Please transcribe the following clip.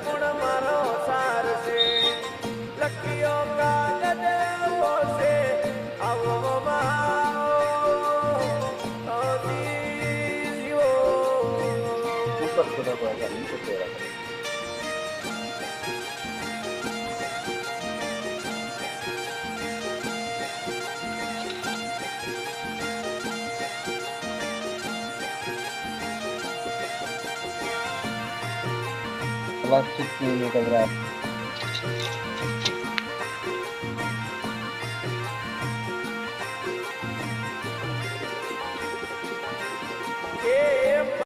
ગુણ મારો સાર છે લખીઓ કાગળ બોસે આવો ऊपर खुदा को ऐसा नहीं कुछ हो रहा है प्लास्टिक की लिटोग्राफ